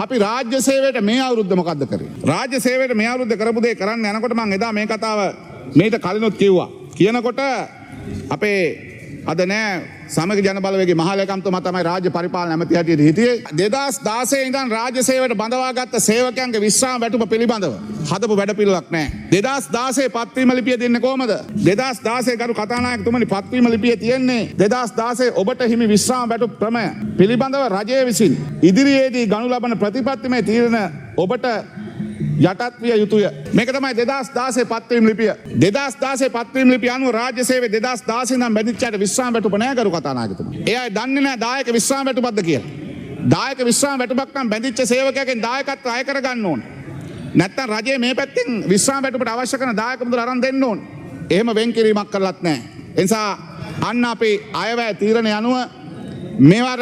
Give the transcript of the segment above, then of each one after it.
අපි රාජ්‍ය සේවයට මේ අවුරුද්ද මොකද්ද කරේ? රාජ්‍ය සේවයට මේ අවුරුද්ද කරපු දේ කරන්න යනකොට මම එදා මේ කතාව මේට කලිනුත් කිව්වා. කියනකොට අපේ අද නෑ සමග ජන බලවේගයේ මහලේකම්තුමා තමයි රාජ්‍ය පරිපාලන ඇමති හැටියට හිටියේ. 2016 ඉඳන් රාජ්‍ය සේවයට බඳවාගත්ත සේවකයන්ගේ විශ්‍රාම වැටුප පිළිබඳව හදපු වැඩපිළිවෙලක් නෑ. 2016 පත්වීම ලිපිය දෙන්නේ කොහමද? 2016 ගරු කතානායකතුමනි පත්වීම ලිපිය තියෙන්නේ 2016 ඔබට හිමි විශ්‍රාම වැටුප ක්‍රමය පිළිබඳව රජය විසින් ඉදිරියේදී ගනු ලබන ප්‍රතිපත්තිමය තීරණ ඔබට යටත් විය යුතුය. මේක තමයි 2016 පත්වීම ලිපිය. 2016 පත්වීම ලිපිය අනුව රාජ්‍ය සේවය 2016 ඉඳන් බැඳිච්චාට විශ්‍රාම වැටුප නෑ කරු කතානායකතුමා. ඒ අය දන්නේ නෑ දායක විශ්‍රාම වැටුපක්ද කියලා. දායක විශ්‍රාම වැටුපක් නම් බැඳිච්ච සේවකයෙක්ගෙන් දායකත්වය අය කරගන්න ඕන. නැත්තම් රජය මේ පැත්තෙන් විශ්‍රාම වැටුපට අවශ්‍ය කරන දායක මුදල් අරන් දෙන්න ඕන. එහෙම වෙන් කිරීමක් කරලත් නෑ. ඒ නිසා අන්න අපේ අයවැය තීරණය අනුව මේවර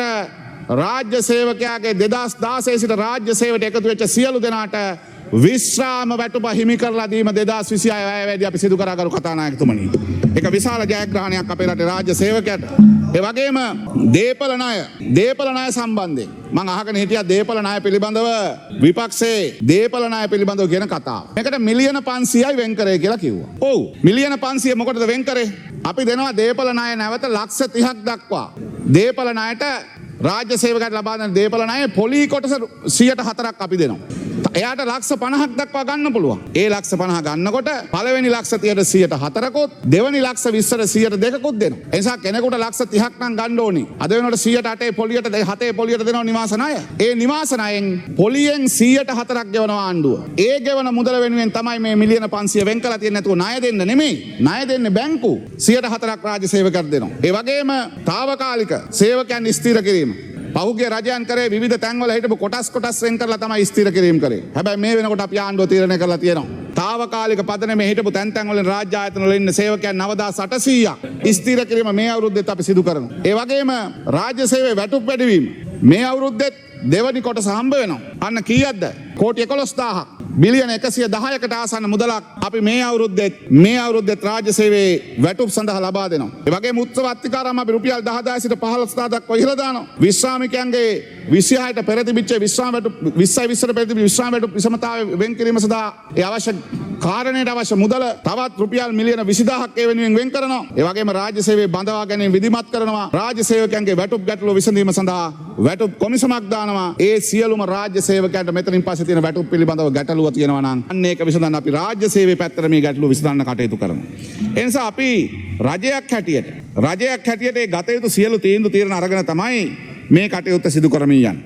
රාජ්‍ය සේවකයාගේ 2016 සිට රාජ්‍ය සේවයට එකතු වෙච්ච සියලු දෙනාට විශ්‍රාම වැටුප හිමි කරලා දීම 2026 අයවැයේදී අපි සිදු කරා කරු කතානායකතුමනි. ඒක විශාල ජයග්‍රහණයක් අපේ රටේ රාජ්‍ය සේවකයාට. ඒ වගේම දේපල ණය සම්බන්ධයෙන් මම අහගෙන හිටියා දේපල ණය පිළිබඳව විපක්ෂයේ දේපල ණය පිළිබඳව කියන කතාව. මේකට මිලියන 500යි වෙන් කරේ කියලා කිව්වා. ඔව් මිලියන 500 මොකටද වෙන් කරේ? අපි දෙනවා දේපල ණය නැවත ලක්ෂ 30ක් දක්වා. දේපල ණයට රාජ්‍ය සේවකයන්ට ලබා දෙන දේපල ණය පොලී කොටස 104ක් අපි දෙනවා. එයාට ලක්ෂ 50ක් දක්වා ගන්න පුළුවන්. ඒ ලක්ෂ 50 ගන්නකොට පළවෙනි ලක්ෂ 30ට 104කුත් දෙවෙනි ලක්ෂ 20ට 102කුත් දෙනවා. ඒ නිසා කෙනෙකුට ලක්ෂ 30ක් නම් ගන්න ඕනි. අද වෙනකොට 108 පොලියට 7 පොලියට දෙනවා නිවාස ණය. ඒ නිවාස ණයෙන් පොලියෙන් 104ක් ගෙවනවා ආණ්ඩුව. ඒ ගෙවන මුදල වෙනුවෙන් තමයි මේ මිලියන 500 වෙන් කරලා තියෙන්නේ. නැතුව ණය දෙන්න නෙමෙයි. ණය දෙන්නේ බැංකු 104ක් රාජ්‍ය සේවකයන්ට දෙනවා. ඒ වගේම తాවකාලික සේවකයන් ස්ථිර කිරීම පහුගිය රජයන් කරේ විවිධ තැන්වල හිටපු කොටස් වෙන් කරලා තමයි ස්ථිර කිරීම කරේ. හැබැයි මේ වෙනකොට අපි ආණ්ඩුව තීරණය කරලා තියෙනවා. తాවකාලික පදනමේ හිටපු තැන් වල රාජ්‍ය ආයතන වල ඉන්න සේවකයන් 9800ක් ස්ථිර කිරීම මේ අවුරුද්දෙත් අපි සිදු කරනවා. ඒ වගේම රාජ්‍ය සේවයේ වැටුප් වැඩිවීම මේ අවුරුද්දෙත් දෙවනි කොටස හම්බ වෙනවා. අන්න කීයක්ද? කෝටි 11000ක්. බිලියන 110කට ආසන්න මුදලක් අපි මේ අවුරුද්දෙත් රාජ්‍ය සේවයේ වැටුප් සඳහා ලබා දෙනවා. ඒ වගේම උත්සව අත්තිකාරම් අපි රුපියල් 10000 සිට 15000 දක්වා ඉහළ දානවා. විශ්‍රාමිකයන්ගේ 26ට පෙර තිබිච්ච විශ්‍රාම වැටුප් 20ට පෙර තිබිච්ච විශ්‍රාම වැටුප් විෂමතාවය වෙන් කිරීම සඳහා ඒ අවශ්‍ය කාරණයට අවශ්‍ය මුදල තවත් රුපියල් මිලියන 20000ක් ඒ වෙනුවෙන් වෙන් කරනවා. ඒ වගේම රාජ්‍ය සේවයේ බඳවා ගැනීම විධිමත් කරනවා. රාජ්‍ය සේවකයන්ගේ වැටුප් ගැටලුව විසඳීම සඳහා වැටුප් කොමිසමක් දානවා. ඒ සියලුම රාජ්‍ය සේවකයන්ට මෙතනින් පස්සේ තියෙන වැටුප් පිළිබඳව ගැටලුව තියෙනවා නම් අන්න ඒක විසඳන්න අපි රාජ්‍ය සේවයේ පැත්තට මේ ගැටලුව විසඳන්න කටයුතු කරනවා. ඒ නිසා අපි රජයක් හැටියට ඒ ගත යුතු සියලු තීරණ අරගෙන තමයි මේ කටයුත්ත සිදු කරමින් යන්නේ.